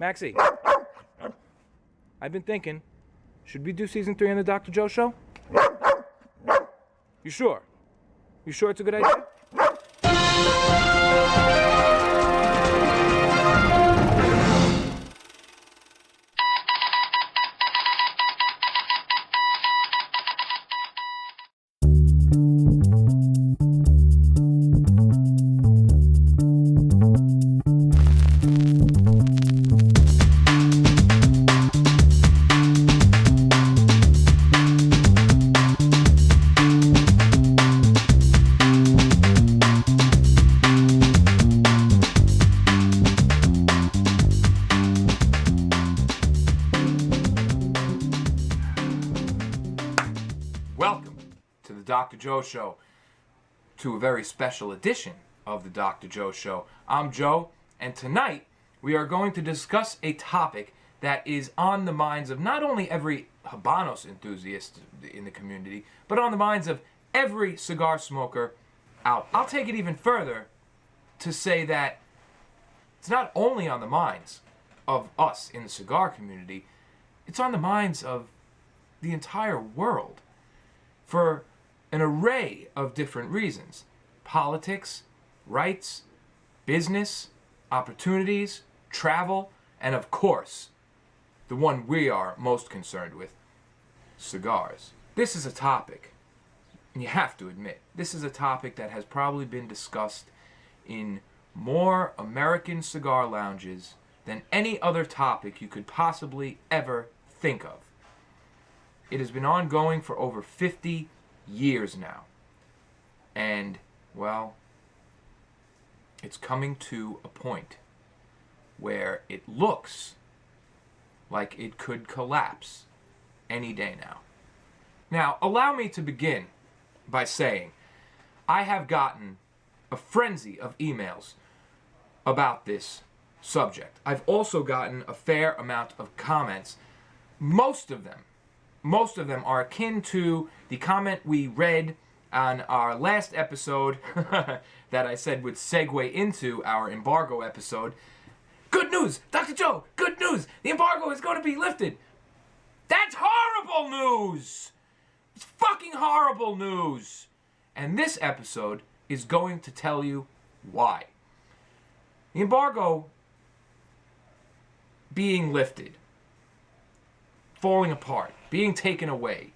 Maxie, I've been thinking, should we do season 3 on the Dr. Joe show? You sure? You sure it's a good idea? Welcome to the Dr. Joe Show, to a very special edition of the Dr. Joe Show. I'm Joe, and tonight we are going to discuss a topic that is on the minds of not only every Habanos enthusiast in the community, but on the minds of every cigar smoker out. I'll take it even further to say that it's not only on the minds of us in the cigar community, it's on the minds of the entire world, for an array of different reasons: politics, rights, business, opportunities, travel, and of course, the one we are most concerned with, cigars. This is a topic, and you have to admit, this is a topic that has probably been discussed in more American cigar lounges than any other topic you could possibly ever think of. It has been ongoing for over 50 years now. And, well, it's coming to a point where it looks like it could collapse any day now. Now, allow me to begin by saying I have gotten a frenzy of emails about this subject. I've also gotten a fair amount of comments. Most of them are akin to the comment we read on our last episode that I said would segue into our embargo episode. Good news, Dr. Joe, good news, the embargo is going to be lifted. That's horrible news. It's fucking horrible news. And this episode is going to tell you why. The embargo being lifted, falling apart, being taken away,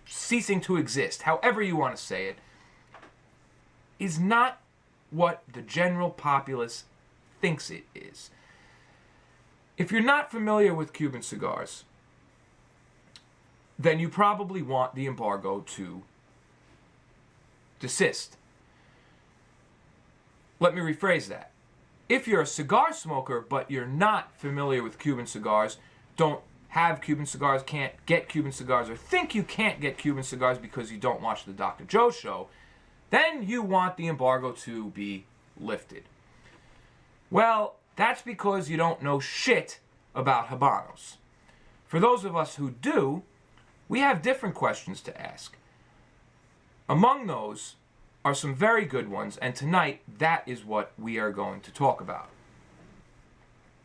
ceasing to exist, however you want to say it, is not what the general populace thinks it is. If you're not familiar with Cuban cigars, then you probably want the embargo to desist. Let me rephrase that. If you're a cigar smoker, but you're not familiar with Cuban cigars, don't have Cuban cigars, can't get Cuban cigars, or think you can't get Cuban cigars because you don't watch the Dr. Joe show, then you want the embargo to be lifted. Well, that's because you don't know shit about Habanos. For those of us who do, we have different questions to ask. Among those are some very good ones, and tonight that is what we are going to talk about.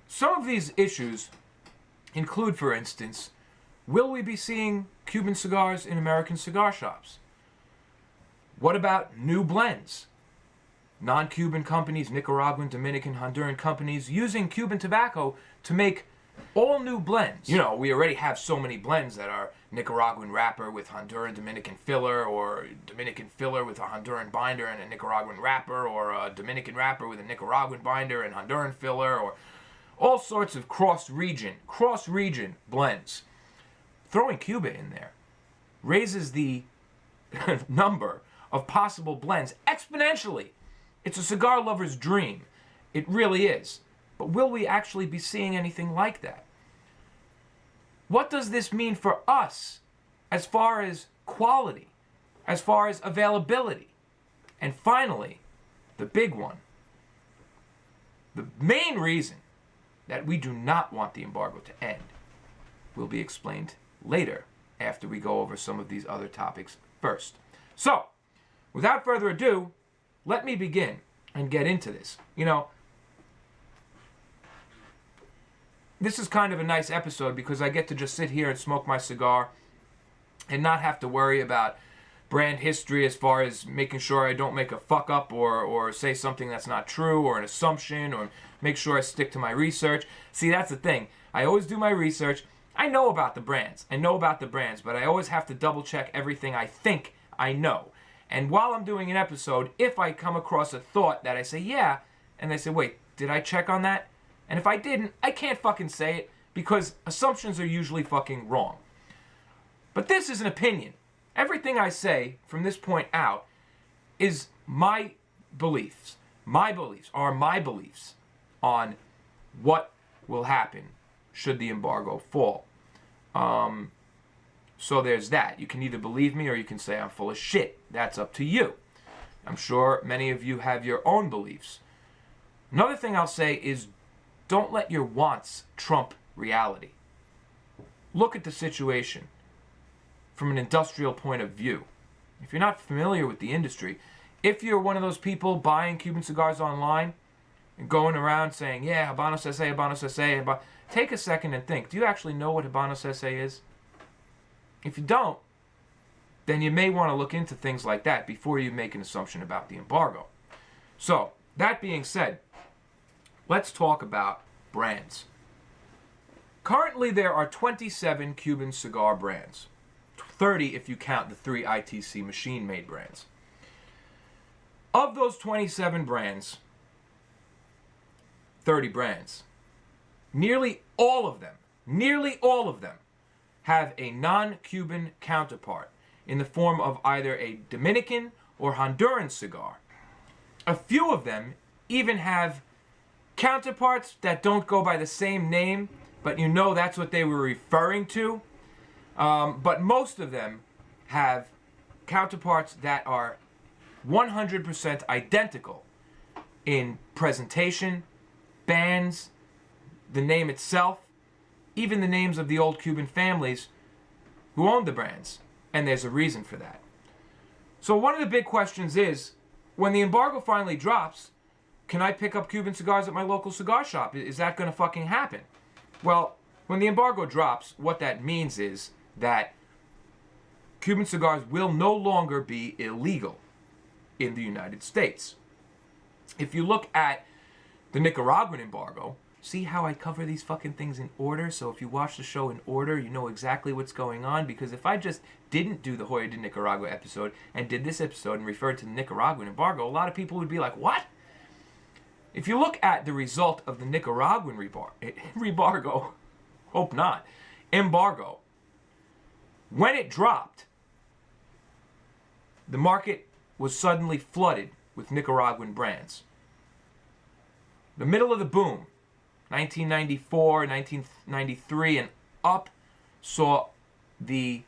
Some of these issues include, for instance, will we be seeing Cuban cigars in American cigar shops? What about new blends? Non-Cuban companies, Nicaraguan, Dominican, Honduran companies, using Cuban tobacco to make all new blends. You know, we already have so many blends that are Nicaraguan wrapper with Honduran Dominican filler, or Dominican filler with a Honduran binder and a Nicaraguan wrapper, or a Dominican wrapper with a Nicaraguan binder and Honduran filler, or all sorts of cross-region blends. Throwing Cuba in there raises the number of possible blends exponentially. It's a cigar lover's dream. It really is. But will we actually be seeing anything like that? What does this mean for us as far as quality, as far as availability? And finally, the big one. The main reason that we do not want the embargo to end will be explained later after we go over some of these other topics first. So, without further ado, let me begin and get into this. You know, this is kind of a nice episode because I get to just sit here and smoke my cigar and not have to worry about brand history as far as making sure I don't make a fuck up or say something that's not true or an assumption, or make sure I stick to my research. See, that's the thing. I always do my research. I know about the brands. But I always have to double check everything I think I know. And while I'm doing an episode, if I come across a thought that I say, yeah, and they say, wait, did I check on that? And if I didn't, I can't fucking say it because assumptions are usually fucking wrong. But this is an opinion. Everything I say from this point out is my beliefs. My beliefs are my beliefs on what will happen should the embargo fall. So there's that. You can either believe me or you can say I'm full of shit. That's up to you. I'm sure many of you have your own beliefs. Another thing I'll say is don't let your wants trump reality. Look at the situation from an industrial point of view. If you're not familiar with the industry, if you're one of those people buying Cuban cigars online and going around saying, yeah, Habanos SA, Habanos SA, take a second and think, do you actually know what Habanos SA is? If you don't, then you may want to look into things like that before you make an assumption about the embargo. So, that being said, let's talk about brands. Currently, there are 27 Cuban cigar brands. 30 if you count the 3 ITC machine-made brands. Of those 27 brands, 30 brands, nearly all of them have a non-Cuban counterpart in the form of either a Dominican or Honduran cigar. A few of them even have counterparts that don't go by the same name, but you know that's what they were referring to. But most of them have counterparts that are 100% identical in presentation, bands, the name itself, even the names of the old Cuban families who owned the brands. And there's a reason for that. So one of the big questions is, when the embargo finally drops, can I pick up Cuban cigars at my local cigar shop? Is that going to fucking happen? Well, when the embargo drops, what that means is that Cuban cigars will no longer be illegal in the United States. If you look at the Nicaraguan embargo, see how I cover these fucking things in order? So if you watch the show in order, you know exactly what's going on. Because if I just didn't do the Joya de Nicaragua episode and did this episode and referred to the Nicaraguan embargo, a lot of people would be like, what? If you look at the result of the Nicaraguan embargo, when it dropped, the market was suddenly flooded with Nicaraguan brands. The middle of the boom, 1994, 1993, and up, saw the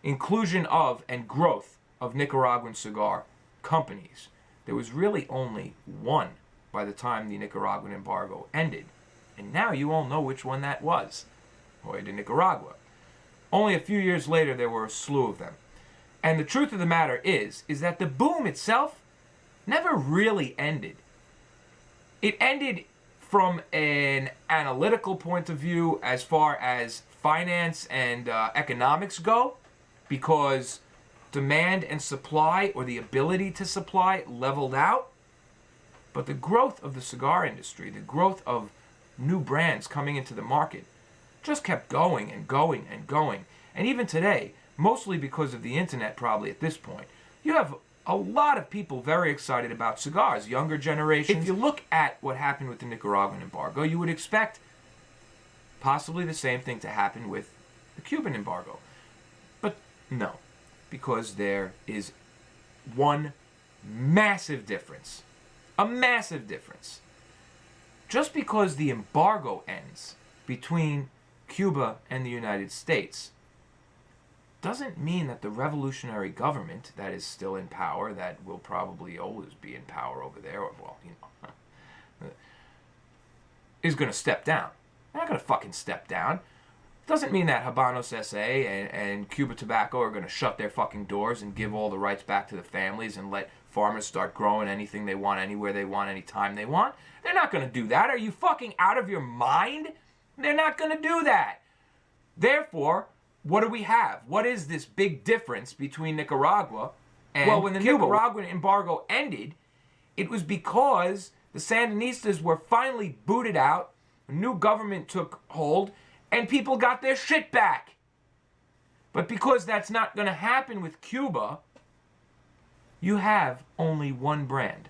inclusion of and growth of Nicaraguan cigar companies. There was really only one by the time the Nicaraguan embargo ended. And now you all know which one that was. Joya de Nicaragua. Only a few years later, there were a slew of them. And the truth of the matter is that the boom itself never really ended. It ended from an analytical point of view as far as finance and economics go, because demand and supply, or the ability to supply, leveled out. But the growth of the cigar industry, the growth of new brands coming into the market, just kept going and going and going. And even today, mostly because of the internet probably at this point, you have a lot of people very excited about cigars, younger generations. If you look at what happened with the Nicaraguan embargo, you would expect possibly the same thing to happen with the Cuban embargo. But no, because there is one massive difference. A massive difference. Just because the embargo ends between Cuba and the United States doesn't mean that the revolutionary government that is still in power, that will probably always be in power over there, or, well, you know, is going to step down. They're not going to fucking step down. Doesn't mean that Habanos SA and Cuba Tobacco are going to shut their fucking doors and give all the rights back to the families and let farmers start growing anything they want, anywhere they want, anytime they want. They're not going to do that. Are you fucking out of your mind? They're not going to do that. Therefore, what do we have? What is this big difference between Nicaragua and Cuba? Well, when the Nicaraguan embargo ended, it was because the Sandinistas were finally booted out, a new government took hold, and people got their shit back. But because that's not going to happen with Cuba, you have only one brand,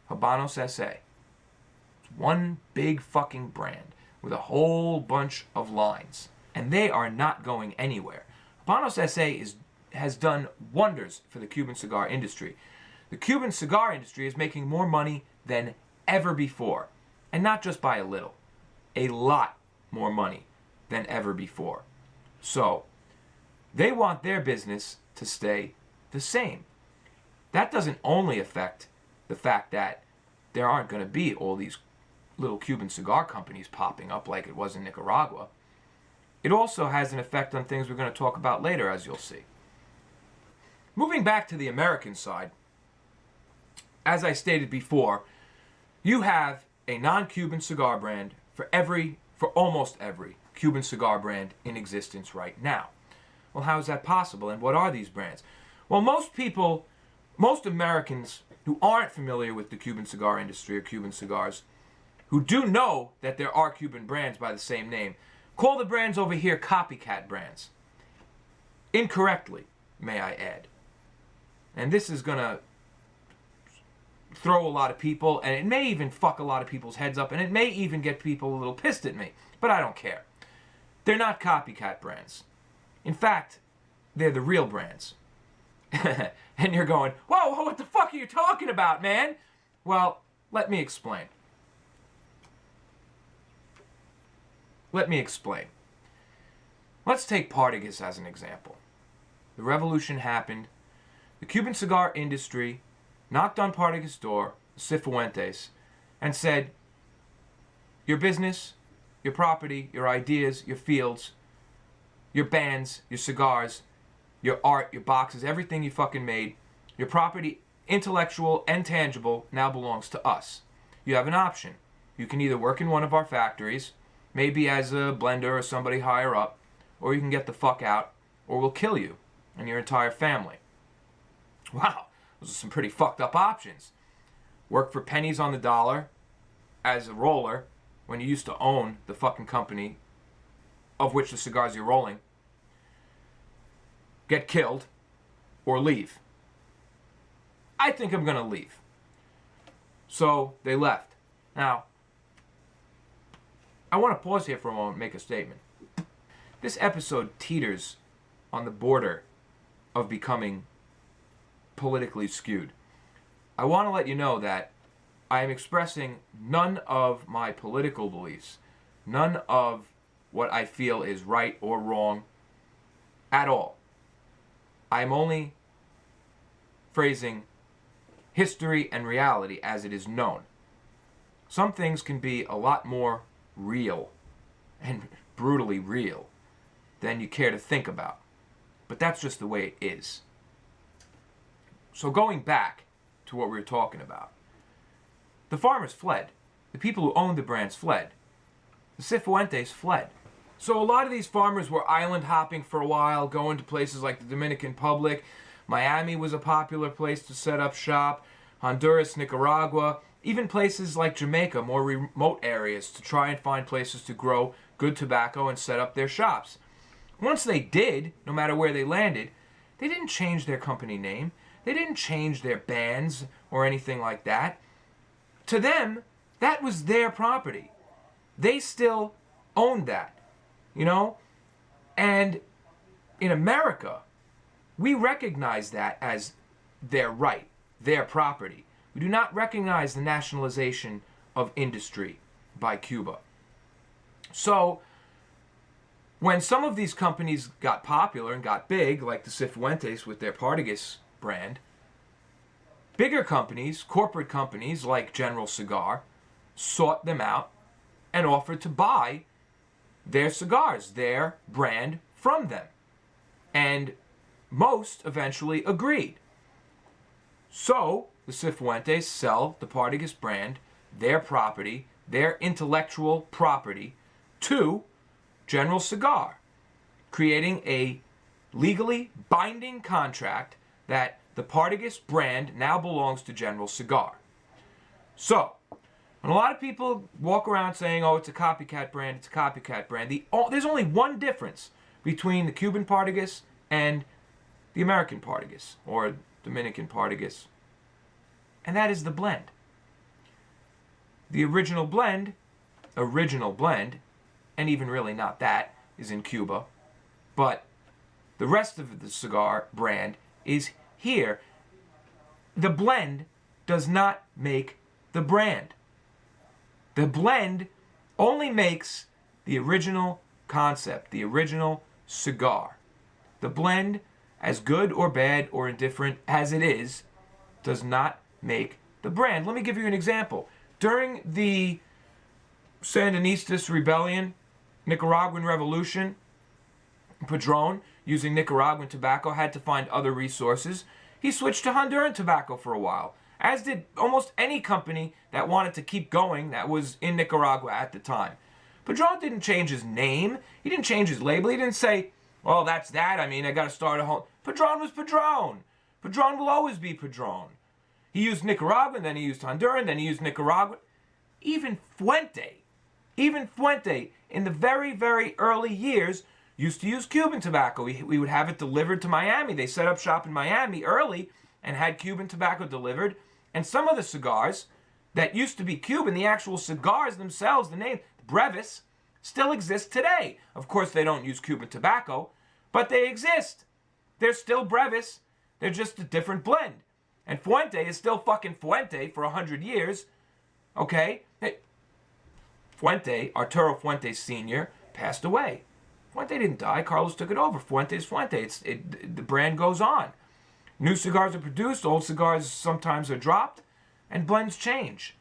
Habanos SA. It's one big fucking brand with a whole bunch of lines. And they are not going anywhere. Habanos SA has done wonders for the Cuban cigar industry. The Cuban cigar industry is making more money than ever before. And not just by a little. A lot more money than ever before. So, they want their business to stay the same. That doesn't only affect the fact that there aren't going to be all these little Cuban cigar companies popping up like it was in Nicaragua. It also has an effect on things we're going to talk about later, as you'll see. Moving back to the American side, as I stated before, you have a non-Cuban cigar brand for almost every Cuban cigar brand in existence right now. Well, how is that possible, and what are these brands? Well, most Americans who aren't familiar with the Cuban cigar industry or Cuban cigars, who do know that there are Cuban brands by the same name, call the brands over here copycat brands. Incorrectly, may I add. And this is going to throw a lot of people, and it may even fuck a lot of people's heads up, and it may even get people a little pissed at me, but I don't care. They're not copycat brands. In fact, they're the real brands. And you're going, whoa, what the fuck are you talking about, man? Well, let me explain. Let's take Partagas as an example. The revolution happened. The Cuban cigar industry knocked on Partagas' door, Cifuentes, and said, your business, your property, your ideas, your fields, your bands, your cigars, your art, your boxes, everything you fucking made, your property, intellectual and tangible, now belongs to us. You have an option. You can either work in one of our factories, maybe as a blender or somebody higher up, or you can get the fuck out, or we'll kill you and your entire family. Wow, those are some pretty fucked up options. Work for pennies on the dollar as a roller when you used to own the fucking company of which the cigars you're rolling. Get killed, or leave. I think I'm going to leave. So they left. Now, I want to pause here for a moment and make a statement. This episode teeters on the border of becoming politically skewed. I want to let you know that I am expressing none of my political beliefs, none of what I feel is right or wrong at all. I'm only phrasing history and reality as it is known. Some things can be a lot more real and brutally real than you care to think about. But that's just the way it is. So going back to what we were talking about. The farmers fled. The people who owned the brands fled. The Cifuentes fled. So a lot of these farmers were island hopping for a while, going to places like the Dominican Republic. Miami was a popular place to set up shop. Honduras, Nicaragua, even places like Jamaica, more remote areas, to try and find places to grow good tobacco and set up their shops. Once they did, no matter where they landed, they didn't change their company name. They didn't change their bands or anything like that. To them, that was their property. They still owned that, you know? And in America, we recognize that as their right, their property. We do not recognize the nationalization of industry by Cuba. So, when some of these companies got popular and got big, like the Cifuentes with their Partagas brand, bigger companies, corporate companies like General Cigar, sought them out and offered to buy their cigars, their brand, from them. And most eventually agreed. So, the Cifuentes sell the Partagas brand, their property, their intellectual property, to General Cigar, creating a legally binding contract that the Partagas brand now belongs to General Cigar. So, when a lot of people walk around saying, oh, it's a copycat brand, it's a copycat brand, there's only one difference between the Cuban Partagas and the American Partagas, or Dominican Partagas, and that is the blend. The original blend, and even really not that, is in Cuba, but the rest of the cigar brand is here. The blend does not make the brand. The blend only makes the original concept, the original cigar. The blend, as good or bad or indifferent as it is, does not make the brand. Let me give you an example. During the Sandinistas rebellion, Nicaraguan Revolution, Padron, using Nicaraguan tobacco, had to find other resources. He switched to Honduran tobacco for a while, as did almost any company that wanted to keep going that was in Nicaragua at the time. Padron didn't change his name. He didn't change his label. He didn't say, well, that's that. I mean, I got to start a whole... Padron was Padron. Padron will always be Padron. He used Nicaraguan, then he used Honduran, then he used Nicaraguan. Even Fuente, in the very, very early years, used to use Cuban tobacco. We would have it delivered to Miami. They set up shop in Miami early and had Cuban tobacco delivered. And some of the cigars that used to be Cuban, the actual cigars themselves, the name, Brevis, still exist today. Of course, they don't use Cuban tobacco, but they exist. They're still Brevis. They're just a different blend. And Fuente is still fucking Fuente for 100 years. Okay? Fuente, Arturo Fuente Sr., passed away. Fuente didn't die. Carlos took it over. Fuente is Fuente. The brand goes on. New cigars are produced. Old cigars sometimes are dropped. And blends change.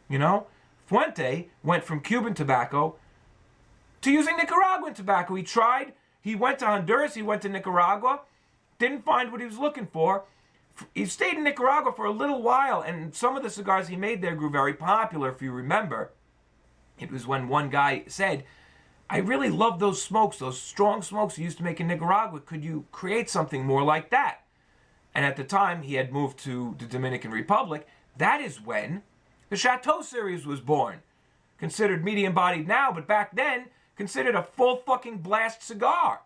You know? Fuente went from Cuban tobacco to using Nicaraguan tobacco. He tried. He went to Honduras. He went to Nicaragua. Didn't find what he was looking for. He stayed in Nicaragua for a little while, and some of the cigars he made there grew very popular, if you remember. It was when one guy said, I really love those smokes, those strong smokes you used to make in Nicaragua. Could you create something more like that? And at the time, he had moved to the Dominican Republic. That is when the Chateau series was born. Considered medium-bodied now, but back then, considered a full fucking blast cigar.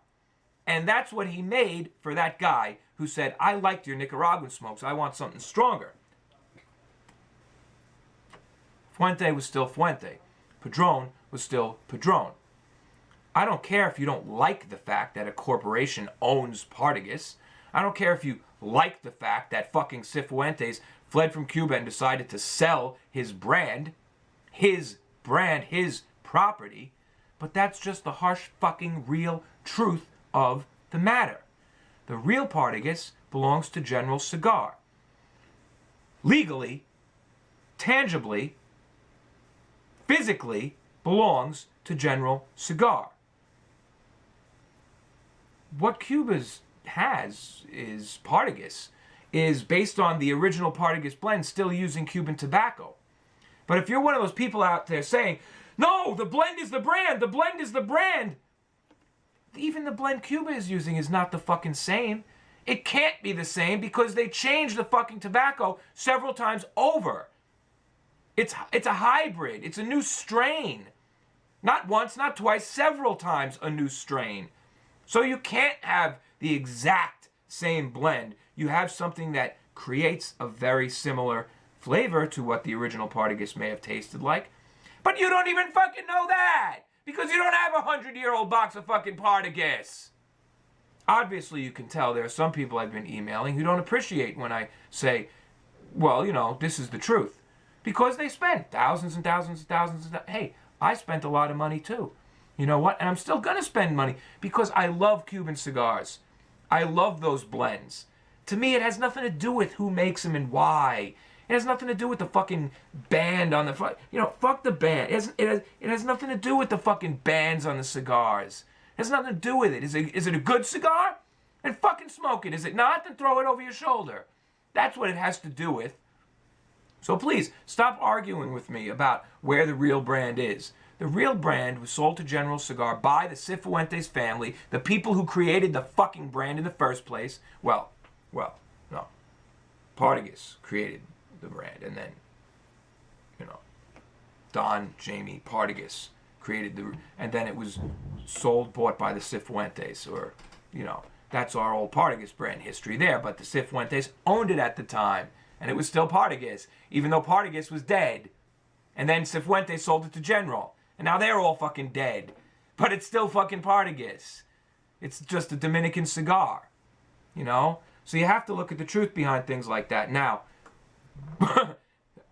And that's what he made for that guy who said, I liked your Nicaraguan smokes. I want something stronger. Fuente was still Fuente. Padron was still Padron. I don't care if you don't like the fact that a corporation owns Partagas. I don't care if you like the fact that fucking Cifuentes fled from Cuba and decided to sell his brand, his property. But that's just the harsh fucking real truth of the matter. The real Partagas belongs to General Cigar. Legally, tangibly, physically belongs to General Cigar. What Cuba has is Partagas, is based on the original Partagas blend, still using Cuban tobacco. But if you're one of those people out there saying, no, the blend is the brand, the blend is the brand, even the blend Cuba is using is not the fucking same. It can't be the same because they changed the fucking tobacco several times over. It's a hybrid. It's a new strain. Not once, not twice, several times a new strain. So you can't have the exact same blend. You have something that creates a very similar flavor to what the original Partagas may have tasted like. But you don't even fucking know that! Because you don't have a 100-year-old box of fucking Partagas. Obviously, you can tell there are some people I've been emailing who don't appreciate when I say, well, you know, this is the truth. Because they spent thousands and thousands and thousands. Hey, I spent a lot of money too. You know what? And I'm still going to spend money because I love Cuban cigars. I love those blends. To me, it has nothing to do with who makes them and why. It has nothing to do with the fucking band on the front. You know, fuck the band. It has nothing to do with the fucking bands on the cigars. It has nothing to do with it. Is it a good cigar? Then fucking smoke it. Is it not? Then throw it over your shoulder. That's what it has to do with. So please, stop arguing with me about where the real brand is. The real brand was sold to General Cigar by the Cifuentes family, the people who created the fucking brand in the first place. Well, no. Partagas created the brand, and then, Don Jamie Partagas created and then it was bought by the Cifuentes, or, that's our old Partagas brand history there, but the Cifuentes owned it at the time, and it was still Partagas, even though Partagas was dead. And then Cifuentes sold it to General, and now they're all fucking dead, but it's still fucking Partagas. It's just a Dominican cigar, So you have to look at the truth behind things like that. Now,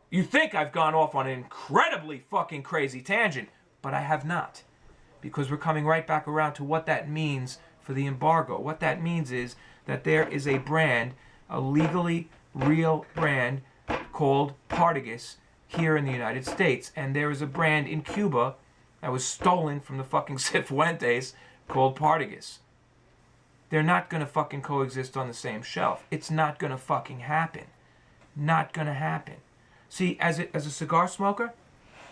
you think I've gone off on an incredibly fucking crazy tangent, but I have not. Because we're coming right back around to what that means for the embargo. What that means is that there is a brand, a legally real brand called Partagas here in the United States. And there is a brand in Cuba that was stolen from the fucking Cifuentes called Partagas. They're not going to fucking coexist on the same shelf. It's not going to fucking happen. Not going to happen. See, as a cigar smoker,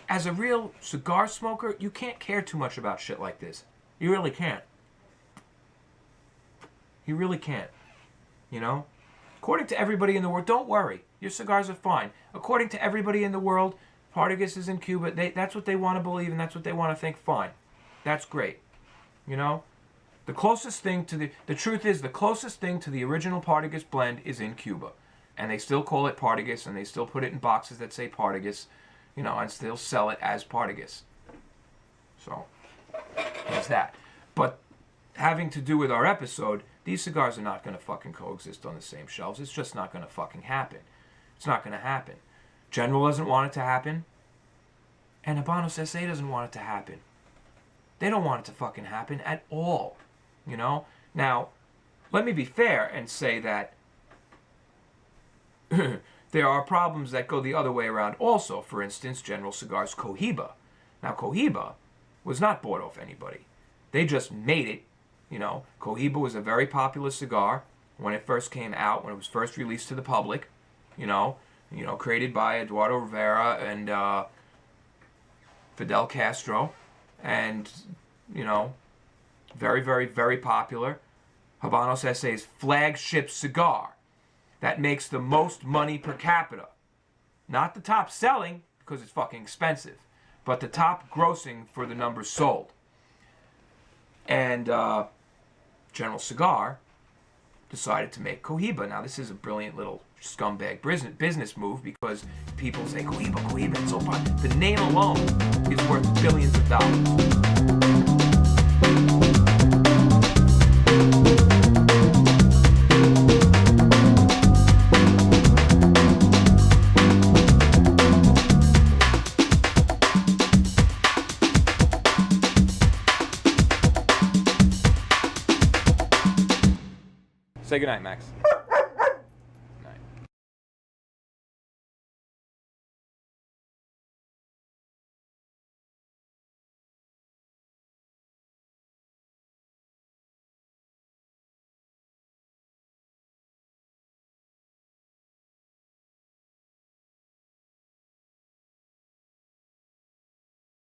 as a real cigar smoker, you can't care too much about shit like this. You really can't. You really can't. According to everybody in the world, don't worry. Your cigars are fine. According to everybody in the world, Partagas is in Cuba. That's what they want to believe, and that's what they want to think. Fine. That's great. The closest thing to the truth is, the closest thing to the original Partagas blend is in Cuba. And they still call it Partagas, and they still put it in boxes that say Partagas, and still sell it as Partagas. So, there's that. But having to do with our episode, these cigars are not going to fucking coexist on the same shelves. It's just not going to fucking happen. It's not going to happen. General doesn't want it to happen, and Habanos SA doesn't want it to happen. They don't want it to fucking happen at all, Now, let me be fair and say that there are problems that go the other way around also. For instance, General Cigar's Cohiba. Now, Cohiba was not bought off anybody. They just made it. Cohiba was a very popular cigar when it first came out, when it was first released to the public. Created by Eduardo Rivera and Fidel Castro, and very, very, very popular. Habanos SA's flagship cigar that makes the most money per capita. Not the top selling, because it's fucking expensive, but the top grossing for the numbers sold. And General Cigar decided to make Cohiba. Now, this is a brilliant little scumbag business move, because people say, Cohiba, it's so popular. The name alone is worth billions of dollars. Say goodnight, Max.